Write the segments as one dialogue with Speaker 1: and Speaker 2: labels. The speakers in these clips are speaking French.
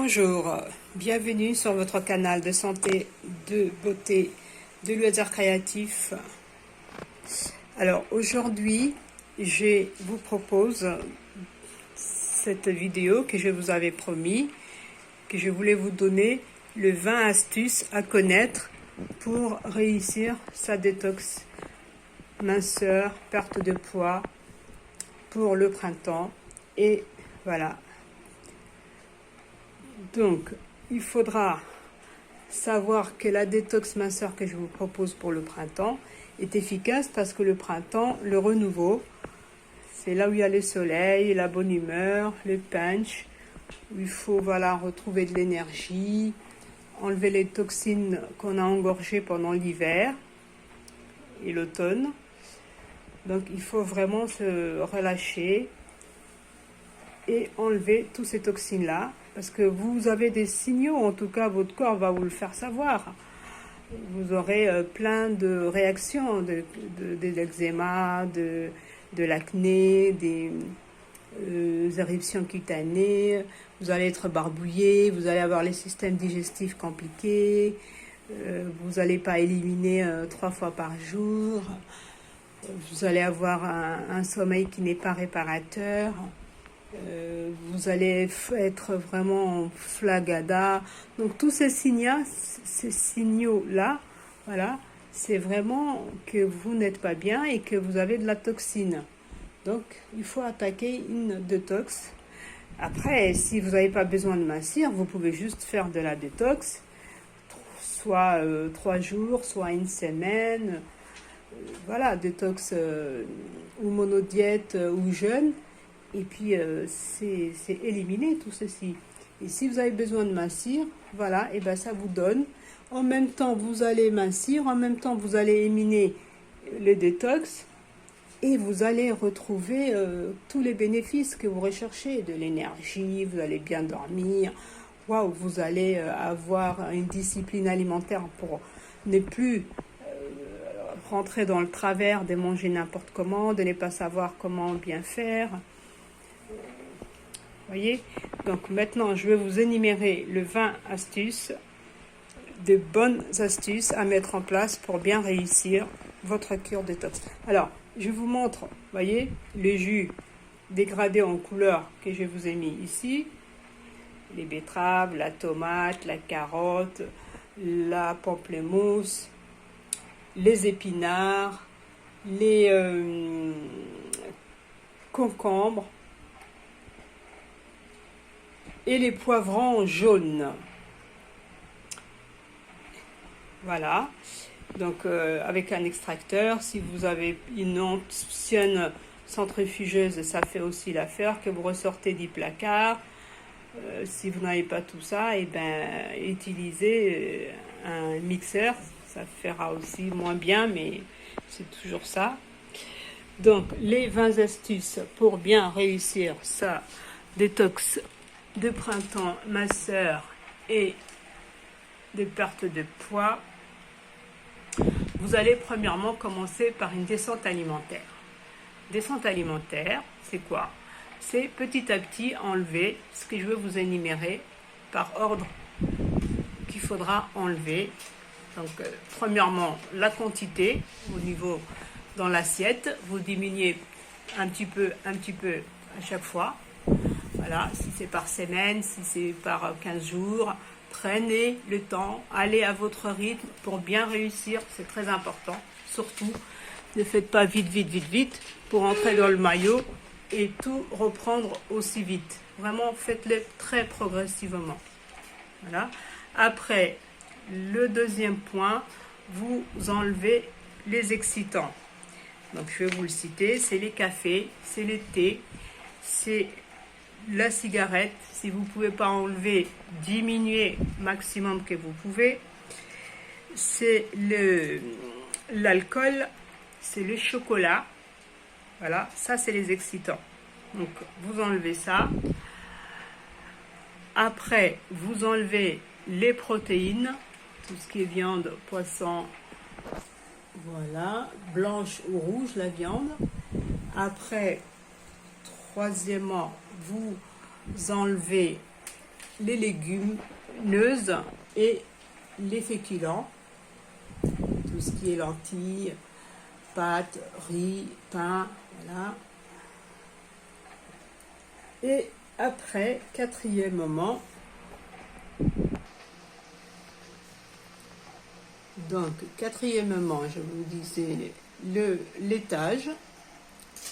Speaker 1: Bonjour, bienvenue sur votre canal de santé, de beauté, de loisirs créatifs. Alors aujourd'hui, je vous propose cette vidéo que je vous avais promis, que je voulais vous donner le 20 astuces à connaître pour réussir sa détox minceur, perte de poids pour le printemps. Et voilà. Donc, il faudra savoir que la détox minceur que je vous propose pour le printemps est efficace parce que le printemps, le renouveau, c'est là où il y a le soleil, la bonne humeur, le punch, où il faut retrouver de l'énergie, enlever les toxines qu'on a engorgées pendant l'hiver et l'automne. Donc, il faut vraiment se relâcher et enlever toutes ces toxines-là. Parce que vous avez des signaux, en tout cas votre corps va vous le faire savoir. Vous aurez plein de réactions, de l'eczéma, de l'acné, des éruptions cutanées, vous allez être barbouillé, vous allez avoir les systèmes digestifs compliqués, vous n'allez pas éliminer 3 fois par jour, vous allez avoir un sommeil qui n'est pas réparateur. Vous allez être vraiment flagada. Donc tous ces signaux-là, voilà, c'est vraiment que vous n'êtes pas bien et que vous avez de la toxine. Donc il faut attaquer une détox. Après, si vous n'avez pas besoin de mincir, vous pouvez juste faire de la détox, soit 3 jours, soit une semaine. Voilà, détox ou monodiète ou jeûne. Et puis, c'est éliminer tout ceci. Et si vous avez besoin de mincir, voilà, et ben ça vous donne. En même temps, vous allez mincir, en même temps, vous allez éliminer le détox et vous allez retrouver tous les bénéfices que vous recherchez, de l'énergie, vous allez bien dormir. Waouh, vous allez avoir une discipline alimentaire pour ne plus rentrer dans le travers de manger n'importe comment, de ne pas savoir comment bien faire. Voyez, donc maintenant je vais vous énumérer le 20 astuces, de bonnes astuces à mettre en place pour bien réussir votre cure détox. Alors, je vous montre, voyez, le jus dégradé en couleur que je vous ai mis ici, les betteraves, la tomate, la carotte, la pamplemousse, les épinards, les concombres, et les poivrons jaunes. Voilà. Donc avec un extracteur, si vous avez une ancienne centrifugeuse, ça fait aussi l'affaire, que vous ressortez du placard. Si vous n'avez pas tout ça, et utilisez un mixeur, ça fera aussi moins bien, mais c'est toujours ça. Donc les 20 astuces pour bien réussir sa détox de printemps, minceur et de perte de poids. Vous allez premièrement commencer par une descente alimentaire. Descente alimentaire, c'est quoi? C'est petit à petit enlever ce que je veux vous énumérer par ordre qu'il faudra enlever. Donc, premièrement, la quantité au niveau dans l'assiette. Vous diminuez un petit peu à chaque fois. Voilà, si c'est par semaine, si c'est par 15 jours, prenez le temps, allez à votre rythme pour bien réussir, c'est très important. Surtout, ne faites pas vite pour entrer dans le maillot et tout reprendre aussi vite. Vraiment, faites-le très progressivement. Voilà. Après, le deuxième point, vous enlevez les excitants. Donc, je vais vous le citer, c'est les cafés, c'est les thés, c'est la cigarette. Si vous ne pouvez pas enlever, diminuez maximum que vous pouvez. C'est l'alcool, c'est le chocolat. Voilà, ça c'est les excitants. Donc vous enlevez ça. Après, vous enlevez les protéines, tout ce qui est viande, poisson, voilà, blanche ou rouge la viande. Après, troisièmement, vous enlevez les légumineuses et les féculents, tout ce qui est lentilles, pâtes, riz, pain, voilà. Et après, quatrième moment, donc quatrièmement, je vous disais le laitage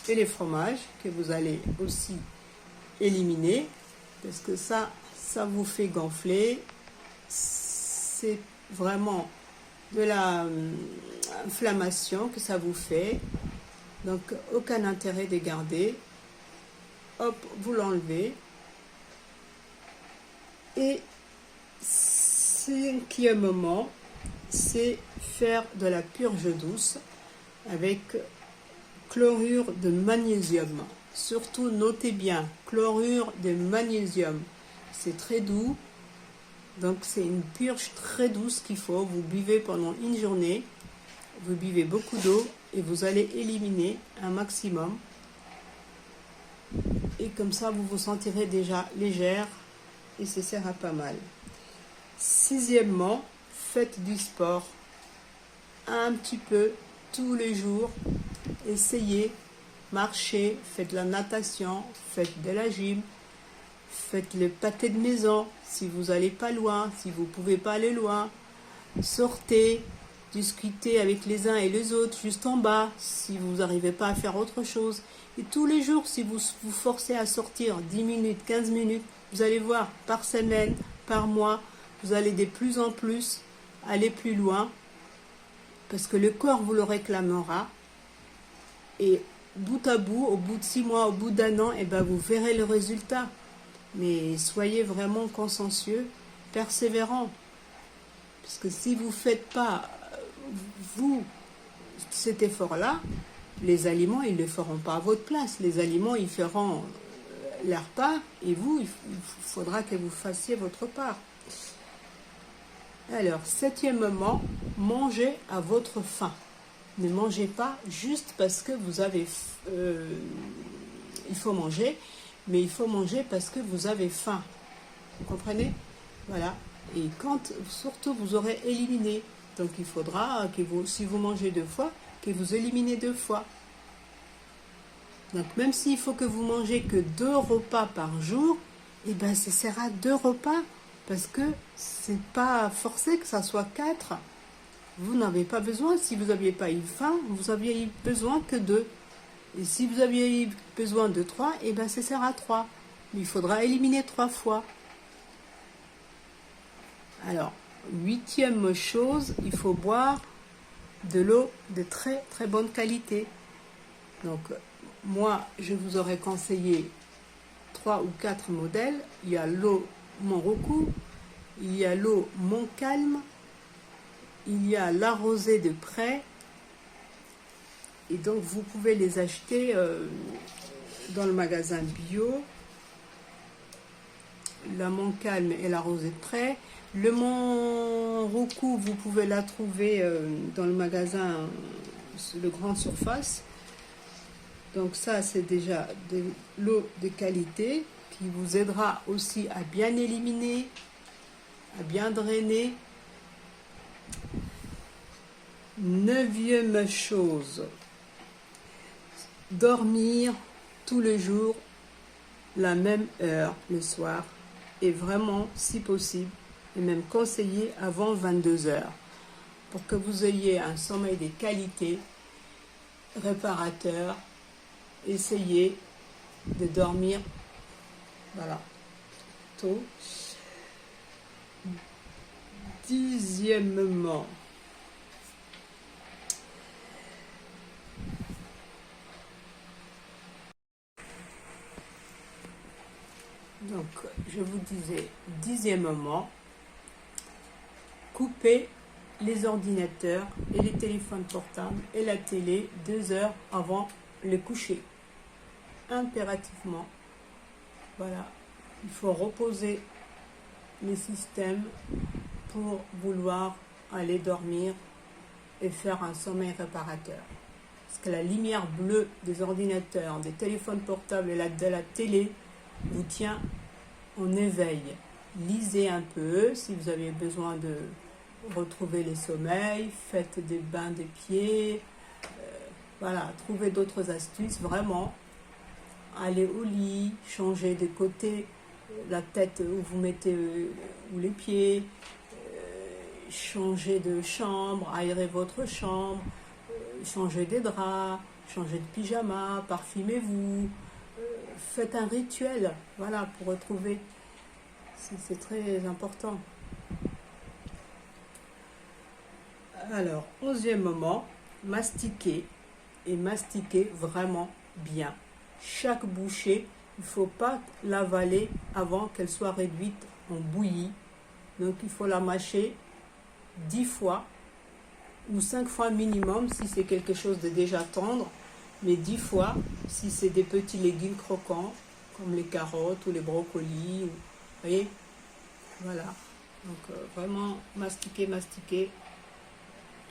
Speaker 1: et les fromages que vous allez aussi éliminer parce que ça vous fait gonfler. C'est vraiment de la inflammation que ça vous fait, donc aucun intérêt de garder. Hop, vous l'enlevez. Et cinquième moment, c'est faire de la purge douce avec chlorure de magnésium. Surtout notez bien, chlorure de magnésium. C'est très doux. Donc c'est une purge très douce qu'il faut. Vous buvez pendant une journée. Vous buvez beaucoup d'eau et vous allez éliminer un maximum. Et comme ça, vous vous sentirez déjà légère et ce sera pas mal. Sixièmement, faites du sport. Un petit peu tous les jours. Essayez, marchez, faites de la natation, faites de la gym, faites le pâté de maison si vous n'allez pas loin, si vous ne pouvez pas aller loin. Sortez, discutez avec les uns et les autres juste en bas si vous n'arrivez pas à faire autre chose. Et tous les jours, si vous vous forcez à sortir 10 minutes, 15 minutes, vous allez voir par semaine, par mois, vous allez de plus en plus aller plus loin parce que le corps vous le réclamera. Et bout à bout, au bout de 6 mois, au bout d'un an, et ben vous verrez le résultat. Mais soyez vraiment consciencieux, persévérants. Parce que si vous ne faites pas, vous, cet effort-là, les aliments, ils ne le feront pas à votre place. Les aliments, ils feront leur part et vous, il faudra que vous fassiez votre part. Alors, septièmement, mangez à votre faim. Ne mangez pas juste parce que vous avez... il faut manger, mais il faut manger parce que vous avez faim. Vous comprenez? Voilà. Et quand, surtout, vous aurez éliminé. Donc, il faudra que vous, si vous mangez 2 fois, que vous éliminez 2 fois. Donc, même s'il faut que vous mangez que 2 repas par jour, eh ben, ce sera 2 repas. Parce que c'est pas forcé que ça soit 4. Vous n'avez pas besoin, si vous n'aviez pas eu faim, vous aviez besoin que 2. Et si vous aviez eu besoin de 3, eh bien ce sera 3. Mais il faudra éliminer 3 fois. Alors, 8e chose, il faut boire de l'eau de très très bonne qualité. Donc, moi, je vous aurais conseillé 3 ou 4 modèles. Il y a l'eau Monroku, il y a l'eau Montcalm, il y a la rosée de près. Et donc, vous pouvez les acheter dans le magasin bio. La Montcalm et la rosée de près. Le Monroku, vous pouvez la trouver dans le magasin de grande surface. Donc ça, c'est déjà de l'eau de qualité qui vous aidera aussi à bien éliminer, à bien drainer. 9e chose, dormir tous les jours la même heure le soir et vraiment, si possible, et même conseillé avant 22 heures pour que vous ayez un sommeil de qualité, réparateur. Essayez de dormir, voilà, tôt. 10e, donc je vous disais, 10e, coupez les ordinateurs et les téléphones portables et la télé 2 heures avant le coucher. Impérativement. Voilà. Il faut reposer les systèmes pour vouloir aller dormir et faire un sommeil réparateur. Parce que la lumière bleue des ordinateurs, des téléphones portables et de la télé vous tient en éveil. lisez un peu. Si vous avez besoin de retrouver les sommeils, faites des bains des pieds. Voilà, trouvez d'autres astuces, vraiment. Allez au lit, changez de côté la tête où vous mettez ou les pieds, changez de chambre, aérez votre chambre, changez des draps, changez de pyjama, parfumez-vous, faites un rituel, voilà, pour retrouver. C'est très important. Alors, 11e moment, mastiquer et mastiquer vraiment bien. Chaque bouchée, il ne faut pas l'avaler avant qu'elle soit réduite en bouillie. Donc il faut la mâcher 10 fois ou 5 fois minimum si c'est quelque chose de déjà tendre, mais 10 fois si c'est des petits légumes croquants comme les carottes ou les brocolis. Vous voyez, voilà. Donc vraiment mastiquer, mastiquer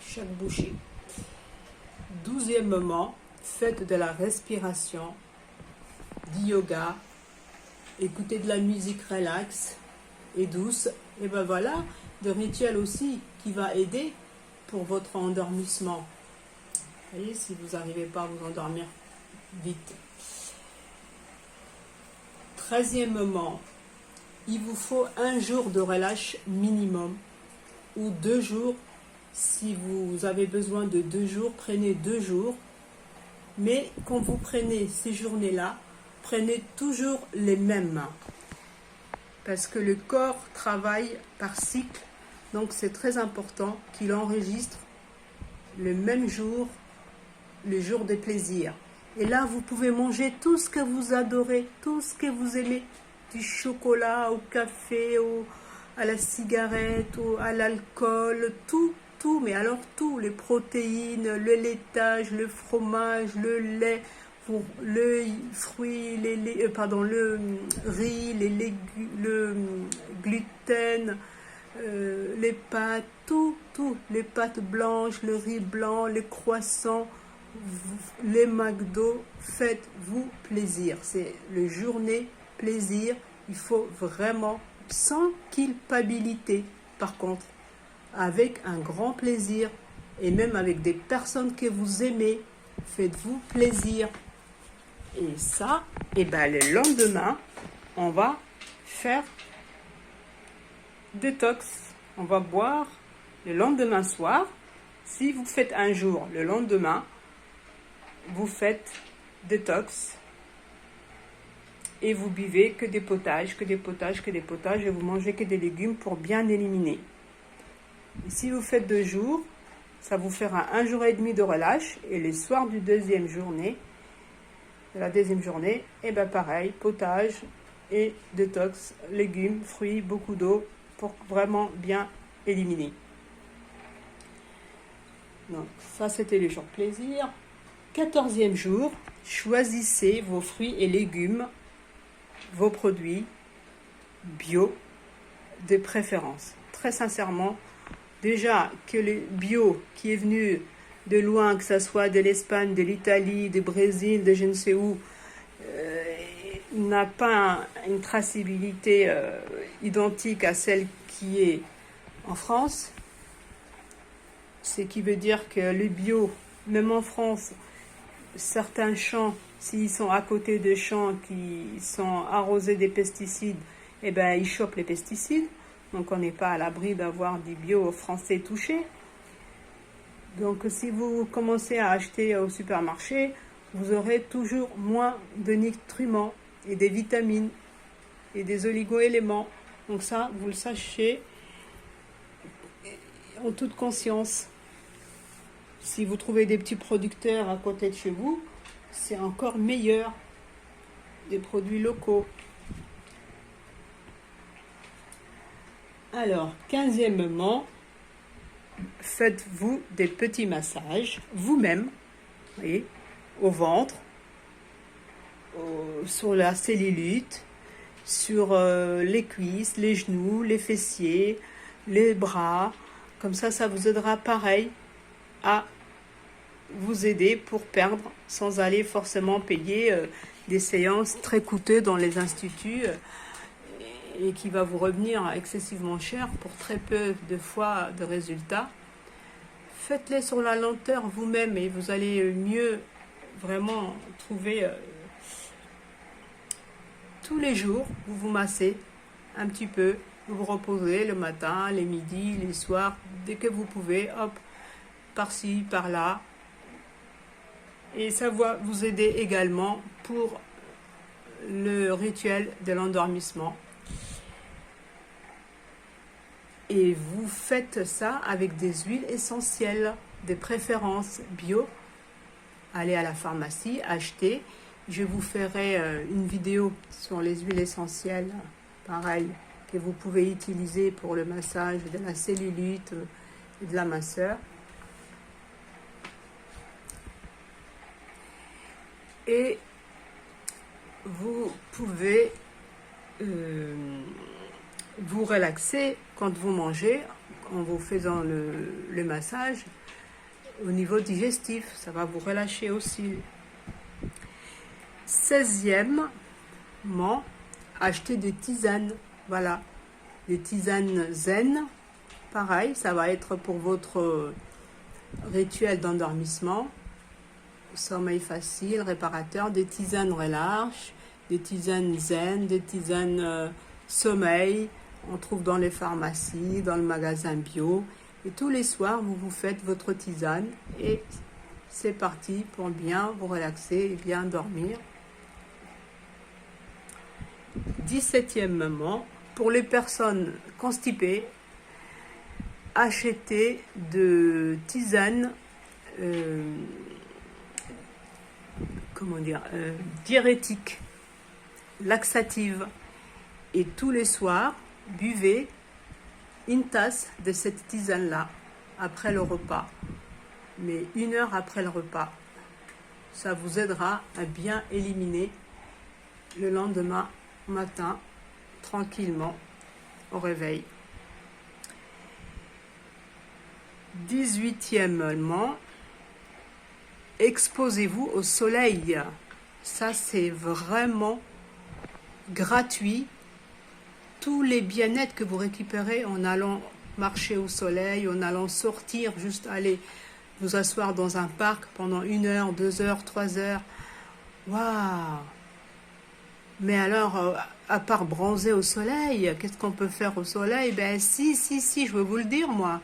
Speaker 1: chaque bouchée. 12e moment, faites de la respiration, du yoga, écoutez de la musique relax et douce. Et ben voilà, de rituels aussi qui va aider pour votre endormissement. Vous voyez, si vous n'arrivez pas à vous endormir vite. 13e moment, il vous faut 1 jour de relâche minimum ou 2 jours. Si vous avez besoin de 2 jours, prenez 2 jours. Mais quand vous prenez ces journées-là, prenez toujours les mêmes. Parce que le corps travaille par cycle. Donc c'est très important qu'il enregistre le même jour, le jour de plaisir. Et là, vous pouvez manger tout ce que vous adorez, tout ce que vous aimez. Du chocolat au café, à la cigarette, à l'alcool, tout. Tout, mais alors tout, les protéines, le laitage, le fromage, le lait, le fruit, le riz, le gluten, les pâtes, tout, les pâtes blanches, le riz blanc, les croissants, les McDo, faites-vous plaisir. C'est le journée plaisir, il faut vraiment, sans culpabilité par contre, avec un grand plaisir et même avec des personnes que vous aimez, faites-vous plaisir. Et ça, et ben le lendemain, on va faire détox. On va boire le lendemain soir. Si vous faites un jour, le lendemain, vous faites détox et vous buvez que des potages, et vous mangez que des légumes pour bien éliminer. Et si vous faites 2 jours, ça vous fera 1 jour et demi de relâche. Et les soirs de la deuxième journée, et ben pareil, potage et détox, légumes, fruits, beaucoup d'eau pour vraiment bien éliminer. Donc ça c'était le jour plaisir. 14e jour, choisissez vos fruits et légumes, vos produits bio de préférence. Très sincèrement, déjà que le bio qui est venu de loin, que ce soit de l'Espagne, de l'Italie, du Brésil, de je ne sais où, n'a pas une traçabilité identique à celle qui est en France. Ce qui veut dire que le bio, même en France, certains champs, s'ils sont à côté de champs qui sont arrosés des pesticides, eh ben, ils chopent les pesticides. Donc on n'est pas à l'abri d'avoir du bio français touché. Donc si vous commencez à acheter au supermarché, vous aurez toujours moins de nutriments et des vitamines et des oligo-éléments. Donc ça, vous le sachez en toute conscience. Si vous trouvez des petits producteurs à côté de chez vous, c'est encore meilleur, des produits locaux. Alors, 15e, faites-vous des petits massages, vous-même, voyez, au ventre, sur la cellulite, sur les cuisses, les genoux, les fessiers, les bras. Comme ça vous aidera pareil à vous aider pour perdre sans aller forcément payer des séances très coûteuses dans les instituts. et qui va vous revenir excessivement cher pour très peu de fois de résultats. Faites-les sur la lenteur vous-même et vous allez mieux vraiment trouver tous les jours. Vous vous massez un petit peu, vous vous reposez le matin, les midis, les soirs, dès que vous pouvez, hop, par-ci, par-là. Et ça va vous aider également pour le rituel de l'endormissement. Et vous faites ça avec des huiles essentielles, de préférence bio. Allez à la pharmacie, achetez. Je vous ferai une vidéo sur les huiles essentielles, pareil, que vous pouvez utiliser pour le massage de la cellulite et de la minceur. Et vous pouvez vous relaxer quand vous mangez en vous faisant le massage au niveau digestif. Ça va vous relâcher aussi. 16e, acheter des tisanes. Voilà, des tisanes zen. Pareil, ça va être pour votre rituel d'endormissement. Sommeil facile, réparateur, des tisanes relâche, des tisanes zen, des tisanes sommeil. On trouve dans les pharmacies, dans le magasin bio. Et tous les soirs, vous vous faites votre tisane et c'est parti pour bien vous relaxer et bien dormir. 17e, pour les personnes constipées, achetez de tisanes diurétiques, laxatives. Et tous les soirs, buvez une tasse de cette tisane-là après le repas, mais 1 heure après le repas. Ça vous aidera à bien éliminer le lendemain matin, tranquillement, au réveil. 18e, exposez-vous au soleil. Ça, c'est vraiment gratuit. Tous les bien-être que vous récupérez en allant marcher au soleil, en allant sortir, juste aller vous asseoir dans un parc pendant 1 heure, 2 heures, 3 heures. Waouh! Mais alors, à part bronzer au soleil, qu'est-ce qu'on peut faire au soleil? Ben si, je veux vous le dire, moi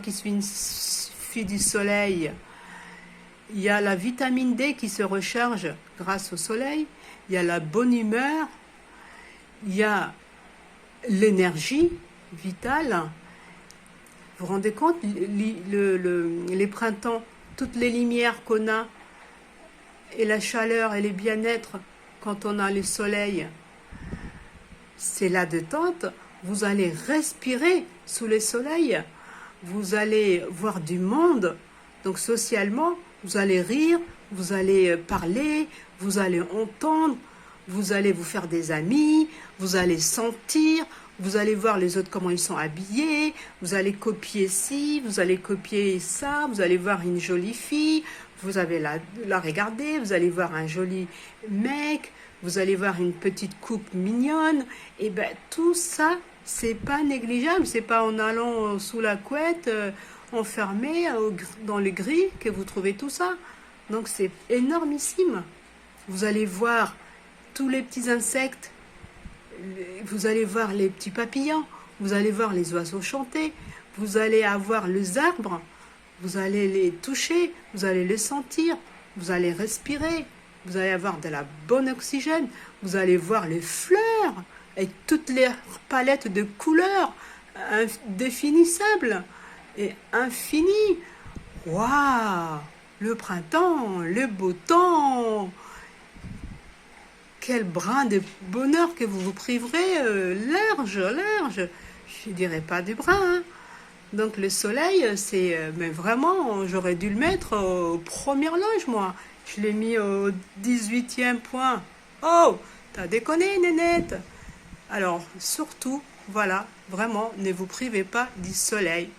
Speaker 1: qui suis une fille du soleil. Il y a la vitamine D qui se recharge grâce au soleil, il y a la bonne humeur, il y a l'énergie vitale. Vous vous rendez compte, les printemps, toutes les lumières qu'on a, et la chaleur et les bien-être quand on a le soleil, c'est la détente. Vous allez respirer sous le soleil, vous allez voir du monde, donc socialement, vous allez rire, vous allez parler, vous allez entendre, vous allez vous faire des amis, vous allez sentir, vous allez voir les autres comment ils sont habillés, vous allez copier ci, vous allez copier ça, vous allez voir une jolie fille, vous allez la regarder, vous allez voir un joli mec, vous allez voir une petite coupe mignonne, et ben tout ça, c'est pas négligeable, c'est pas en allant sous la couette, enfermé dans le gris que vous trouvez tout ça. Donc c'est énormissime. Vous allez voir tous les petits insectes, vous allez voir les petits papillons, vous allez voir les oiseaux chanter, vous allez avoir les arbres, vous allez les toucher, vous allez les sentir, vous allez respirer, vous allez avoir de la bonne oxygène, vous allez voir les fleurs avec toutes les palettes de couleurs indéfinissables et infinies. Waouh! Le printemps, le beau temps! Quel brin de bonheur que vous vous priverez, large, je dirais pas du brin, hein. Donc le soleil, c'est, mais vraiment, j'aurais dû le mettre aux premières loges, moi. Je l'ai mis au 18e point. Oh, t'as déconné, nénette. Alors, surtout, voilà, vraiment, ne vous privez pas du soleil.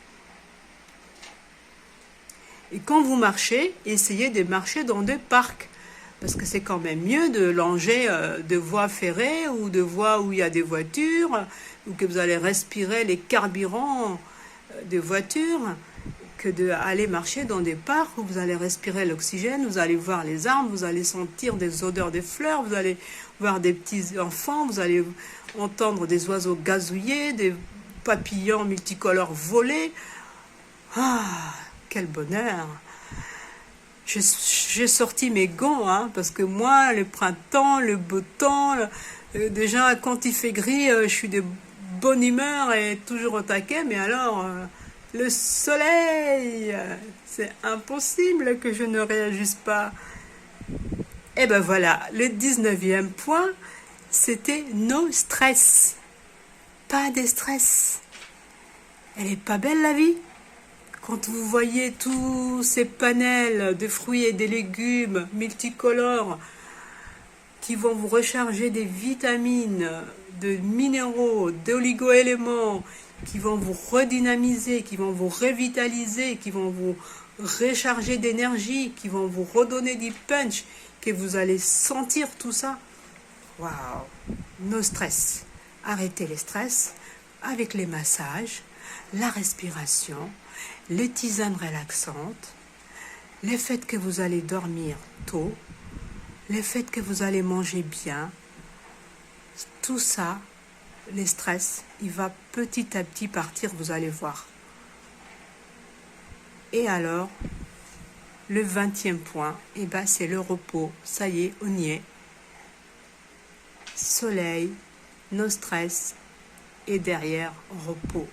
Speaker 1: Et quand vous marchez, essayez de marcher dans des parcs. parce que c'est quand même mieux de longer de voies ferrées ou de voies où il y a des voitures, ou que vous allez respirer les carburants des voitures, que d'aller marcher dans des parcs où vous allez respirer l'oxygène, vous allez voir les arbres, vous allez sentir des odeurs des fleurs, vous allez voir des petits enfants, vous allez entendre des oiseaux gazouiller, des papillons multicolores voler. Ah, quel bonheur! J'ai sorti mes gants, hein, parce que moi, le printemps, le beau temps, déjà quand il fait gris, je suis de bonne humeur et toujours au taquet, mais alors, le soleil, c'est impossible que je ne réagisse pas. Et ben voilà, le 19e point, c'était no stress. Pas de stress. Elle est pas belle la vie? Quand vous voyez tous ces panels de fruits et des légumes multicolores qui vont vous recharger des vitamines, de minéraux, d'oligo-éléments, qui vont vous redynamiser, qui vont vous revitaliser, qui vont vous recharger d'énergie, qui vont vous redonner du punch, que vous allez sentir tout ça. Waouh! No stress. Arrêtez les stress avec les massages, la respiration, les tisanes relaxantes, le fait que vous allez dormir tôt, le fait que vous allez manger bien, tout ça, les stress, il va petit à petit partir, vous allez voir. Et alors, le 20e point, eh ben, c'est le repos. Ça y est, on y est. Soleil, no stress, et derrière, repos.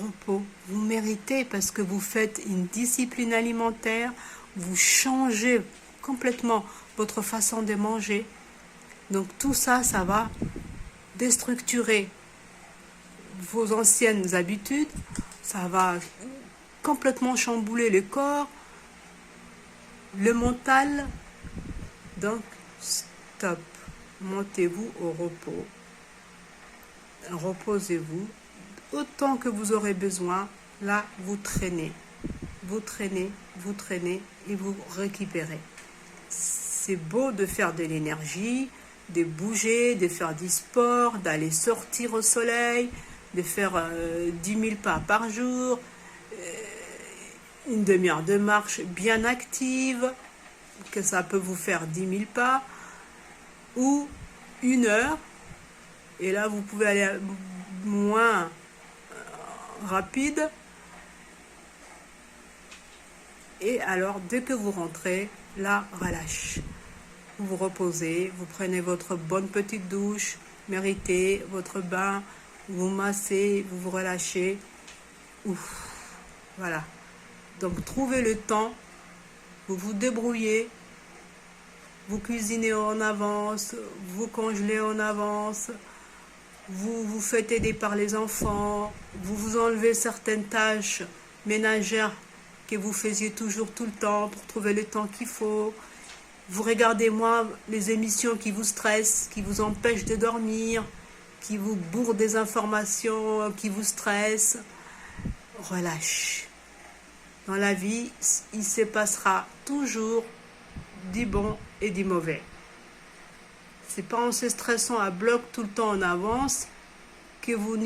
Speaker 1: Repos, vous méritez parce que vous faites une discipline alimentaire, vous changez complètement votre façon de manger. Donc tout ça, ça va déstructurer vos anciennes habitudes, ça va complètement chambouler le corps, le mental. Donc stop, montez-vous au repos, reposez-vous. Autant que vous aurez besoin, là, vous traînez. Vous traînez, vous traînez et vous récupérez. C'est beau de faire de l'énergie, de bouger, de faire du sport, d'aller sortir au soleil, de faire 10 000 pas par jour, une demi-heure de marche bien active, que ça peut vous faire 10 000 pas, ou 1 heure, et là, vous pouvez aller moins rapide. Et alors, dès que vous rentrez, là, relâche. Vous vous reposez, vous prenez votre bonne petite douche, méritez votre bain, vous massez, vous vous relâchez. Ouf, voilà. Donc, trouvez le temps, vous vous débrouillez, vous cuisinez en avance, vous congelez en avance, vous faites aider par les enfants, vous vous enlevez certaines tâches ménagères que vous faisiez toujours tout le temps pour trouver le temps qu'il faut. Vous regardez moins les émissions qui vous stressent, qui vous empêchent de dormir, qui vous bourrent des informations qui vous stressent. Relâche. Dans la vie, il se passera toujours du bon et du mauvais. C'est pas en se stressant à bloc tout le temps en avance que vous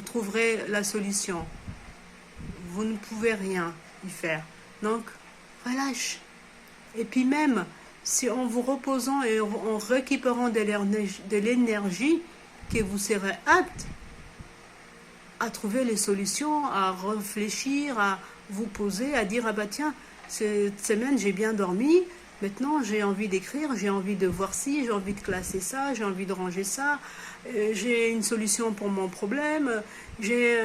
Speaker 1: trouverez la solution. Vous ne pouvez rien y faire. Donc, relâche. Et puis même, si en vous reposant et en récupérant de l'énergie, que vous serez apte à trouver les solutions, à réfléchir, à vous poser, à dire, ah bah tiens, cette semaine j'ai bien dormi, maintenant j'ai envie d'écrire, j'ai envie de voir ci, j'ai envie de classer ça, j'ai envie de ranger ça, j'ai une solution pour mon problème, j'ai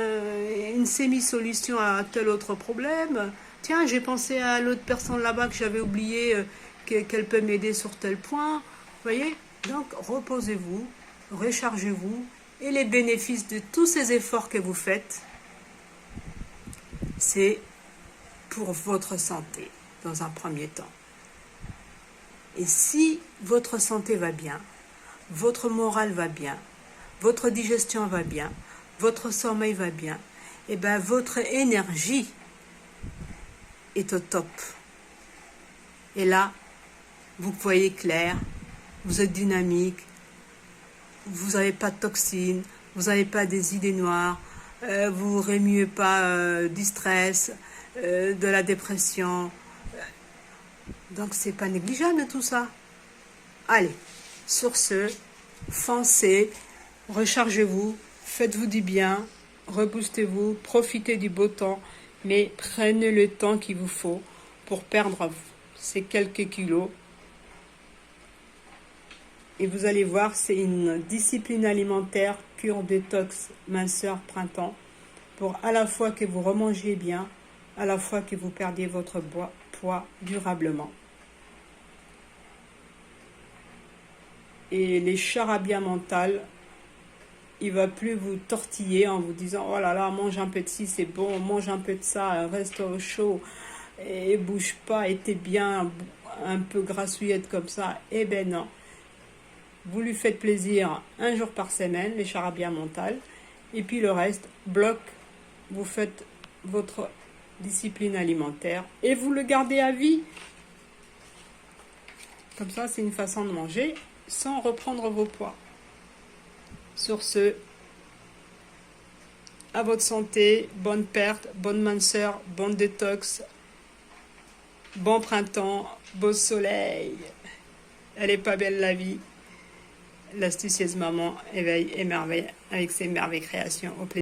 Speaker 1: une semi-solution à tel autre problème, tiens, j'ai pensé à l'autre personne là-bas que j'avais oublié, qu'elle peut m'aider sur tel point. Vous voyez? Donc, reposez-vous, rechargez-vous, et les bénéfices de tous ces efforts que vous faites, c'est pour votre santé, dans un premier temps. Et si votre santé va bien, votre morale va bien, votre digestion va bien, votre sommeil va bien, et bien votre énergie est au top. Et là, vous voyez clair, vous êtes dynamique, vous n'avez pas de toxines, vous n'avez pas des idées noires, vous ne remuez pas du stress, de la dépression. Donc c'est pas négligeable tout ça. Allez, sur ce, foncez, rechargez-vous, faites-vous du bien, reboostez-vous, profitez du beau temps, mais prenez le temps qu'il vous faut pour perdre ces quelques kilos. Et vous allez voir, c'est une discipline alimentaire, cure détox, minceur, printemps, pour à la fois que vous remangiez bien, à la fois que vous perdiez votre poids durablement. Et les charabia mentales, il ne va plus vous tortiller en vous disant « Oh là là, mange un peu de ci, c'est bon, mange un peu de ça, reste au chaud, et bouge pas, et t'es bien un peu grassouillette comme ça. » Eh ben non. Vous lui faites plaisir un jour par semaine, les charabia mentales, et puis le reste, bloc, vous faites votre discipline alimentaire et vous le gardez à vie. Comme ça, c'est une façon de manger sans reprendre vos poids. Sur ce, à votre santé, bonne perte, bonne minceur, bonne détox, bon printemps, beau soleil. Elle est pas belle la vie. L'astucieuse maman éveille et merveille avec ses merveilles créations. Au plaisir.